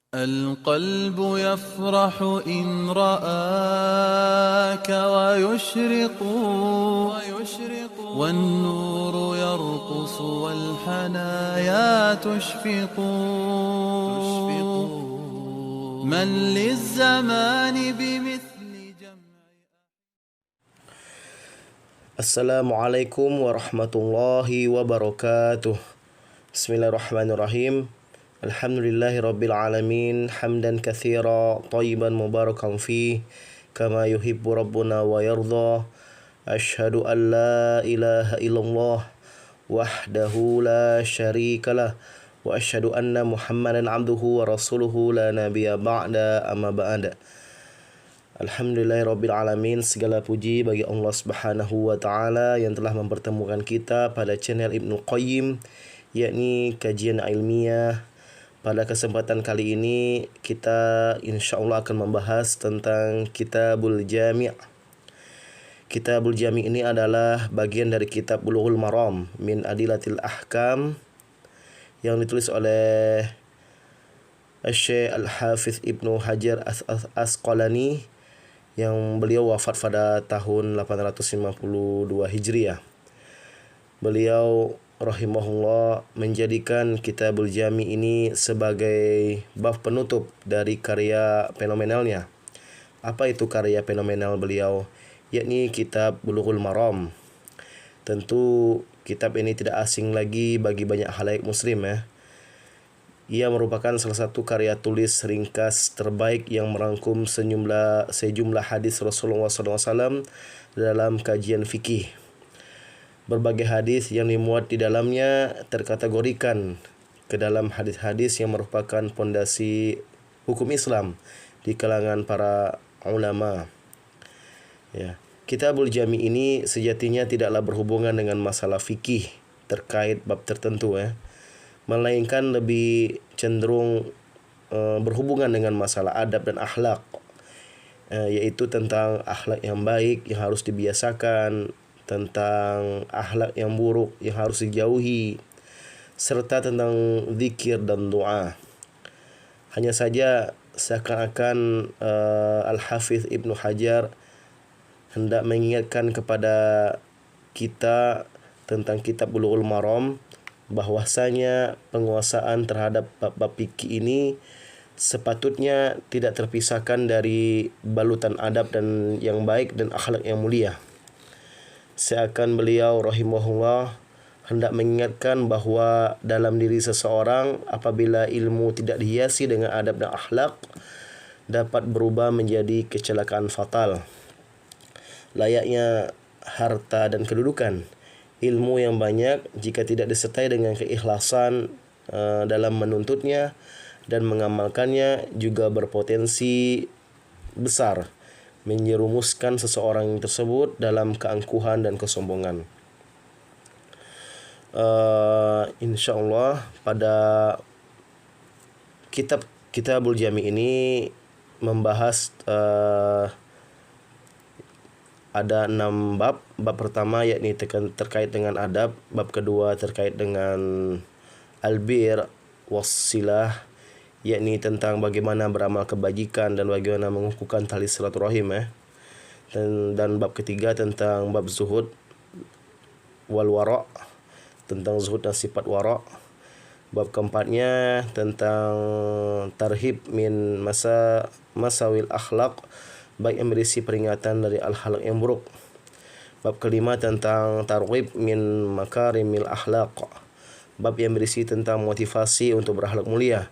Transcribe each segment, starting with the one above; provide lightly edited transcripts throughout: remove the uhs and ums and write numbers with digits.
القلب يفرح إن رآك ويشرق والنور يرقص والحنايا تشفق من للزمان بمثل جمع. Assalamualaikum warahmatullahi wabarakatuh. Bismillahirrahmanirrahim. Alhamdulillahirabbil alamin hamdan katsira thayyiban mubarakan fi kama yuhibbu rabbuna wa yardha. Asyhadu an la ilaha illallah wahdahu la syarikalah wa asyhadu anna Muhammadan abduhu wa rasuluhu la nabiyya ba'da amma ba'da. Alhamdulillahirabbil alamin, segala puji bagi Allah Subhanahu wa taala yang telah mempertemukan kita pada channel Ibnu Qayyim, yakni kajian ilmiah. Pada kesempatan kali ini kita insyaallah akan membahas tentang Kitabul Jami'. Kitabul Jami' ini adalah bagian dari kitab Bulughul Maram min Adillatil Ahkam yang ditulis oleh Syekh Al-Hafiz Ibnu Hajar Asqalani, yang beliau wafat pada tahun 852 Hijriah. Beliau rahimahullah menjadikan Kitabul Jami' ini sebagai bab penutup dari karya fenomenalnya. Apa itu karya fenomenal beliau? Yakni kitab Bulughul Maram. Tentu kitab ini tidak asing lagi bagi banyak khalayak muslim ya. Ia merupakan salah satu karya tulis ringkas terbaik yang merangkum sejumlah hadis Rasulullah SAW dalam kajian fikih. Berbagai hadis yang dimuat di dalamnya terkategorikan ke dalam hadis-hadis yang merupakan pondasi hukum Islam di kalangan para ulama. Ya, Kitabul Jami' ini sejatinya tidaklah berhubungan dengan masalah fikih terkait bab tertentu ya, melainkan lebih cenderung berhubungan dengan masalah adab dan akhlak, yaitu tentang akhlak yang baik yang harus dibiasakan, tentang akhlak yang buruk yang harus dijauhi, serta tentang zikir dan doa. Hanya saja seakan-akan Al-Hafiz Ibnu Hajar hendak mengingatkan kepada kita tentang kitab Bulughul Maram bahwasanya penguasaan terhadap bab-bab fikih ini sepatutnya tidak terpisahkan dari balutan adab dan yang baik dan akhlak yang mulia. Seakan beliau rahimahullah hendak mengingatkan bahwa dalam diri seseorang apabila ilmu tidak dihiasi dengan adab dan akhlak dapat berubah menjadi kecelakaan fatal. Layaknya harta dan kedudukan, ilmu yang banyak jika tidak disertai dengan keikhlasan dalam menuntutnya dan mengamalkannya juga berpotensi besar menyerumuskan seseorang tersebut dalam keangkuhan dan kesombongan. Insyaallah pada Kitabul Jami' ini membahas ada 6 bab. Bab pertama yakni terkait dengan adab, bab kedua terkait dengan albir wassilah, yakni tentang bagaimana beramal kebajikan dan bagaimana mengukuhkan tali silaturahim ya. Dan bab ketiga tentang bab zuhud wal wara', tentang zuhud dan sifat wara'. Bab keempatnya tentang tarhib min masawil akhlaq, baik yang berisi peringatan dari al-akhlak yang buruk. Bab kelima tentang targhib min makarimil akhlaq, bab yang berisi tentang motivasi untuk berakhlak mulia.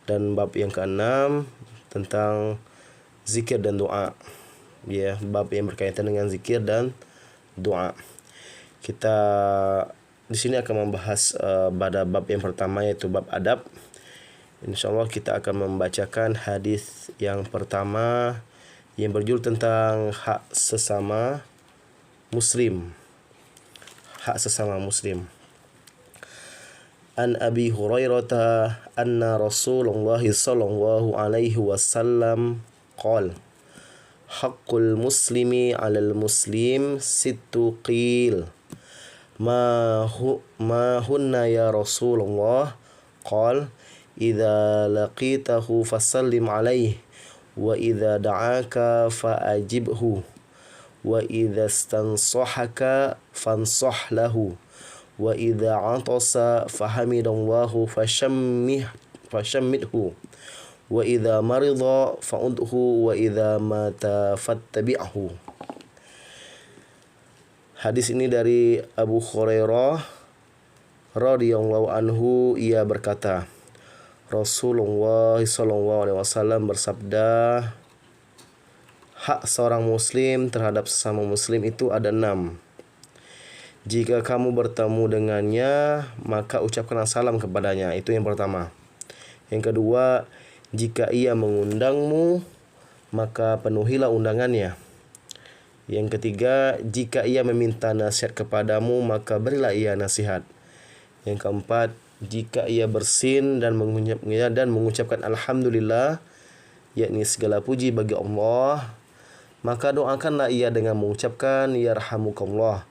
Dan bab yang keenam tentang zikir dan doa. Ya, bab yang berkaitan dengan zikir dan doa. Kita di sini akan membahas pada bab yang pertama yaitu bab adab. Insyaallah kita akan membacakan hadis yang pertama yang berjudul tentang hak sesama muslim. Hak sesama muslim. An Abi Hurairah anna Rasulullah sallallahu alaihi wasallam qala haqqul muslimi 'alal muslim sittu qil ma hunna ya Rasulullah qala idza laqitahu fasallim alaihi wa idza da'aka fa'ajibhu wa idza stansahaka fansah lahu wa idza 'atasa fahamidallahu fashammidhu wa idza marida fa'udhu wa idza mata fattabi'hu. Hadis ini dari Abu Hurairah radhiyallahu anhu, ia berkata, Rasulullah sallallahu alaihi wasallam bersabda, hak seorang muslim terhadap sesama muslim itu ada 6. Jika kamu bertemu dengannya, maka ucapkanlah salam kepadanya. Itu yang pertama. Yang kedua, jika ia mengundangmu, maka penuhilah undangannya. Yang ketiga, jika ia meminta nasihat kepadamu, maka berilah ia nasihat. Yang keempat, jika ia bersin dan mengucapkan alhamdulillah, yakni segala puji bagi Allah, maka doakanlah ia dengan mengucapkan yarhamukallah,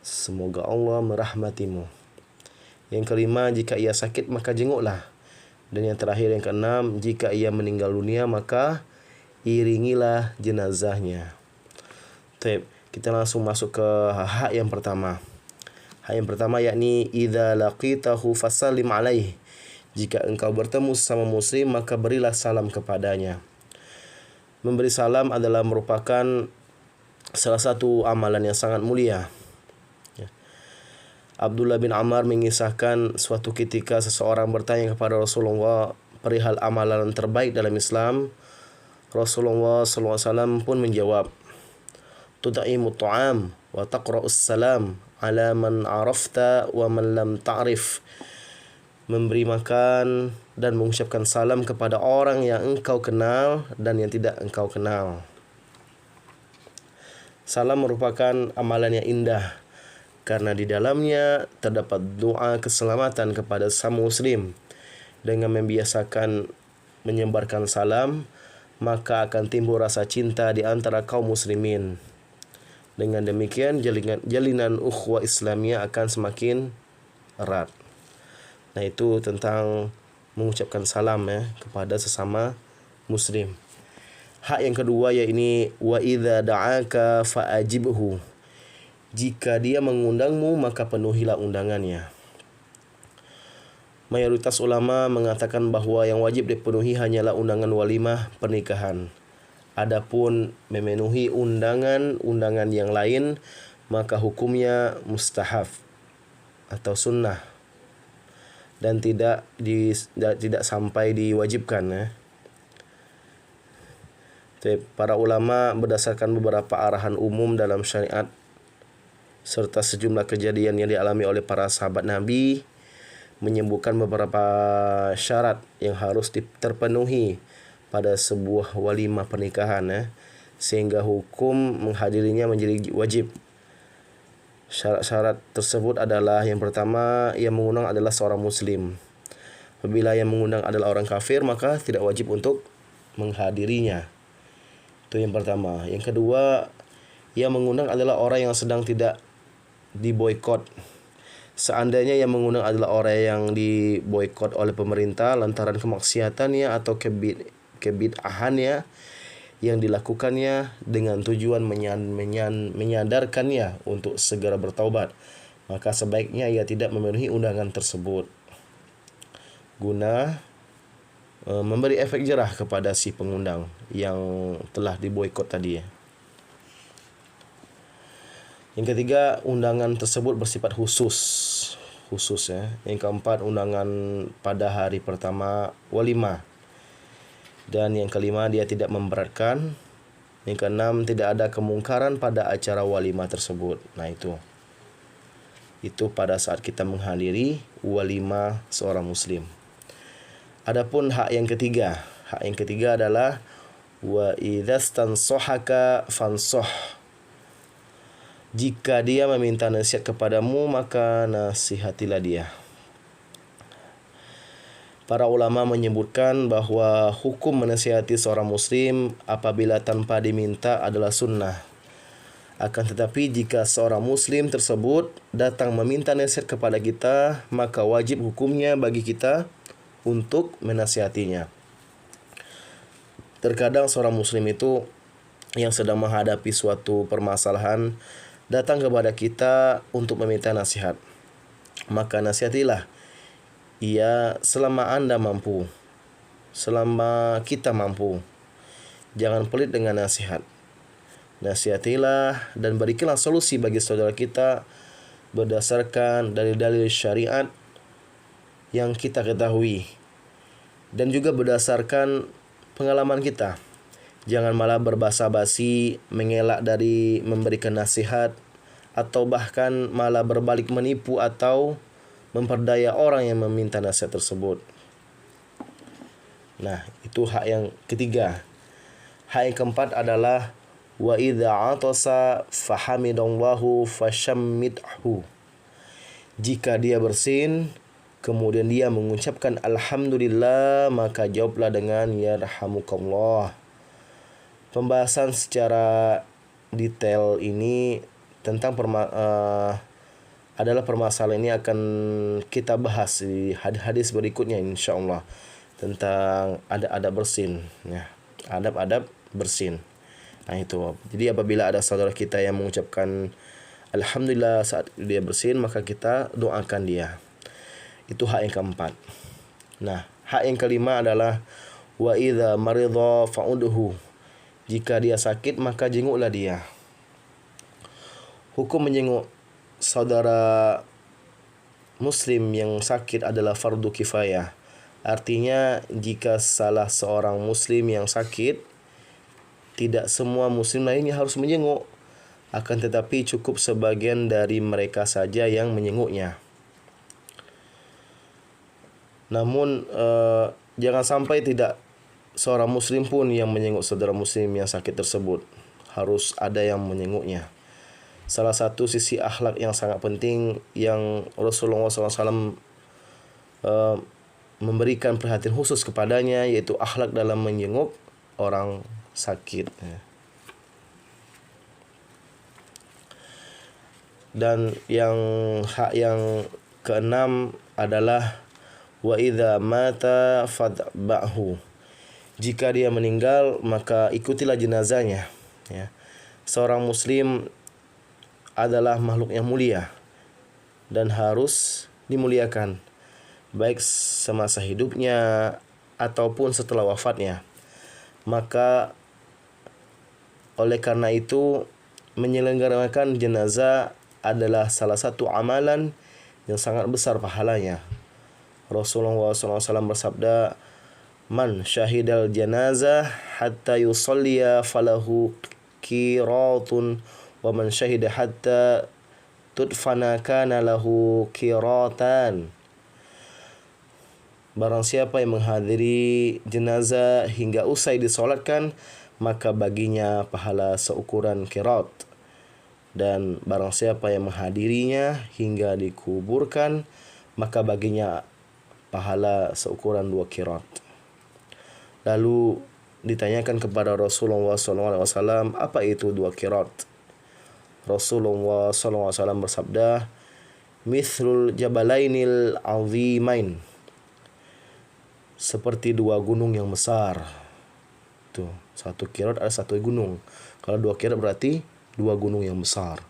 semoga Allah merahmatimu. Yang kelima, jika ia sakit maka jenguklah. Dan yang terakhir, yang keenam, jika ia meninggal dunia maka iringilah jenazahnya. Baik, kita langsung masuk ke hak yang pertama. Hak yang pertama yakni idza laqitahu fasallim alaihi. Jika engkau bertemu sesama muslim maka berilah salam kepadanya. Memberi salam adalah merupakan salah satu amalan yang sangat mulia. Abdullah bin Amr mengisahkan suatu ketika seseorang bertanya kepada Rasulullah perihal amalan terbaik dalam Islam. Rasulullah SAW pun menjawab, tud'imu ta'am wa taqra'us salam ala man arafta wa man lam ta'rif. Memberi makan dan mengucapkan salam kepada orang yang engkau kenal dan yang tidak engkau kenal. Salam merupakan amalan yang indah karena di dalamnya terdapat doa keselamatan kepada sesama muslim. Dengan membiasakan menyebarkan salam, maka akan timbul rasa cinta di antara kaum muslimin. Dengan demikian jalinan ukhuwah Islamiyah akan semakin erat. Nah, itu tentang mengucapkan salam kepada sesama muslim. Hak yang kedua yaitu wa idza da'aka fa'ajibhu. Jika dia mengundangmu maka penuhilah undangannya. Mayoritas ulama mengatakan bahwa yang wajib dipenuhi hanyalah undangan walimah pernikahan. Adapun memenuhi undangan yang lain maka hukumnya mustahab atau sunnah dan tidak sampai diwajibkan. Para ulama berdasarkan beberapa arahan umum dalam syariat serta sejumlah kejadian yang dialami oleh para sahabat Nabi menyebutkan beberapa syarat yang harus terpenuhi pada sebuah walimah pernikahan sehingga hukum menghadirinya menjadi wajib. Syarat-syarat tersebut adalah yang pertama, yang mengundang adalah seorang muslim. Apabila yang mengundang adalah orang kafir maka tidak wajib untuk menghadirinya. Itu yang pertama. Yang kedua, yang mengundang adalah orang yang sedang tidak diboikot. Seandainya yang mengundang adalah orang yang diboikot oleh pemerintah lantaran kemaksiatannya atau kebid'ahannya yang dilakukannya dengan tujuan menyadarkannya untuk segera bertaubat, maka sebaiknya ia tidak memenuhi undangan tersebut guna memberi efek jerah kepada si pengundang yang telah diboikot tadi. Yang ketiga, undangan tersebut bersifat khusus. Yang keempat, undangan pada hari pertama walimah. Dan yang kelima, dia tidak memberatkan. Yang keenam, tidak ada kemungkaran pada acara walimah tersebut. Nah, itu pada saat kita menghadiri walimah seorang muslim. Adapun hak yang ketiga adalah wa idzastansohaka fansoh. Jika dia meminta nasihat kepadamu maka nasihatilah dia. Para ulama menyebutkan bahwa hukum menasihati seorang muslim apabila tanpa diminta adalah sunnah. Akan tetapi jika seorang muslim tersebut datang meminta nasihat kepada kita, maka wajib hukumnya bagi kita untuk menasihatinya. Terkadang seorang muslim itu yang sedang menghadapi suatu permasalahan datang kepada kita untuk meminta nasihat. Maka nasihatilah ia selama Anda mampu, selama kita mampu. Jangan pelit dengan nasihat. Nasihatilah dan berikanlah solusi bagi saudara kita berdasarkan dalil-dalil syariat yang kita ketahui dan juga berdasarkan pengalaman kita. Jangan malah berbasa-basi, mengelak dari memberikan nasihat, atau bahkan malah berbalik menipu atau memperdaya orang yang meminta nasihat tersebut. Nah, itu hak yang ketiga. Hak yang keempat adalah wa idza atasa fahamidallahu fashammidhu. Jika dia bersin kemudian dia mengucapkan alhamdulillah, maka jawablah dengan yarhamukallah. Pembahasan secara detail ini tentang adalah permasalahan ini akan kita bahas di hadis berikutnya insyaallah, tentang adab-adab bersin ya. Adab-adab bersin. Nah itu. Jadi apabila ada saudara kita yang mengucapkan alhamdulillah saat dia bersin, maka kita doakan dia. Itu hak yang keempat. Nah, hak yang kelima adalah wa idza maridha fa'udhu. Jika dia sakit maka jenguklah dia. Hukum menjenguk saudara muslim yang sakit adalah fardu kifayah. Artinya jika salah seorang muslim yang sakit, tidak semua muslim lainnya harus menjenguk. Akan tetapi cukup sebagian dari mereka saja yang menjenguknya. Namun jangan sampai tidak seorang muslim pun yang menjenguk saudara muslim yang sakit tersebut. Harus ada yang menjenguknya. Salah satu sisi akhlak yang sangat penting yang Rasulullah SAW memberikan perhatian khusus kepadanya, yaitu akhlak dalam menjenguk orang sakit. Dan hak yang keenam adalah wa idza mata fadba'hu. Jika dia meninggal maka ikutilah jenazahnya ya. Seorang muslim adalah makhluk yang mulia dan harus dimuliakan baik semasa hidupnya ataupun setelah wafatnya. Maka oleh karena itu menyelenggarakan jenazah adalah salah satu amalan yang sangat besar pahalanya. Rasulullah SAW bersabda, man syahidal janazah hatta yusalliya falahu qiratun wa man syahida hatta tudfana kana lahu qiratan. Barang siapa yang menghadiri jenazah hingga usai disolatkan, maka baginya pahala seukuran qirat. Dan barang siapa yang menghadirinya hingga dikuburkan, maka baginya pahala seukuran 2 qirat. Lalu ditanyakan kepada Rasulullah SAW, apa itu 2 qirat? Rasulullah SAW bersabda, mithlul jabalainil azimain. Seperti 2 gunung yang besar. Tuh, 1 qirat ada 1 gunung. Kalau 2 qirat berarti 2 gunung yang besar.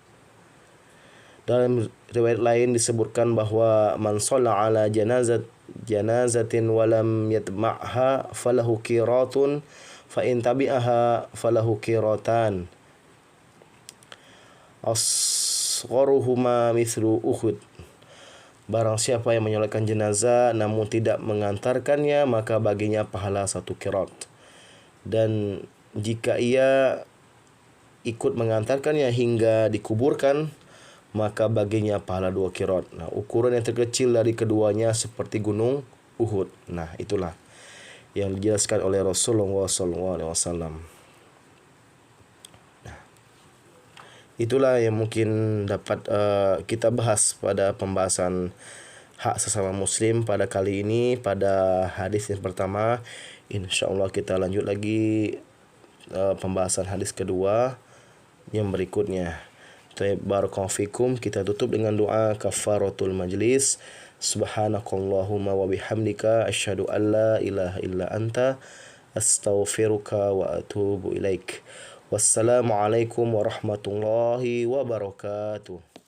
Dalam riwayat lain disebutkan bahwa man shalla ala janazatin walam yatma'ha falahu qiratun fa in tabi'aha falahu qiratan asgharuhuma mithlu Uhud. Barang siapa yang menyolatkan jenazah namun tidak mengantarkannya, maka baginya pahala 1 qirat. Dan jika ia ikut mengantarkannya hingga dikuburkan, maka baginya pahala 2 qirat. Nah, ukuran yang terkecil dari keduanya seperti gunung Uhud. Nah, itulah yang dijelaskan oleh Rasulullah SAW. Nah, itulah yang mungkin dapat kita bahas pada pembahasan hak sesama muslim pada kali ini, pada hadis yang pertama. InsyaAllah kita lanjut lagi pembahasan hadis kedua yang berikutnya. Barakallahu fikum. Kita tutup dengan doa kafaratul majlis. Subhanakallahumma wa bihamdika asyhadu an la ilaha illa anta astaghfiruka wa atubu ilaik. Wassalamualaikum warahmatullahi wabarakatuh.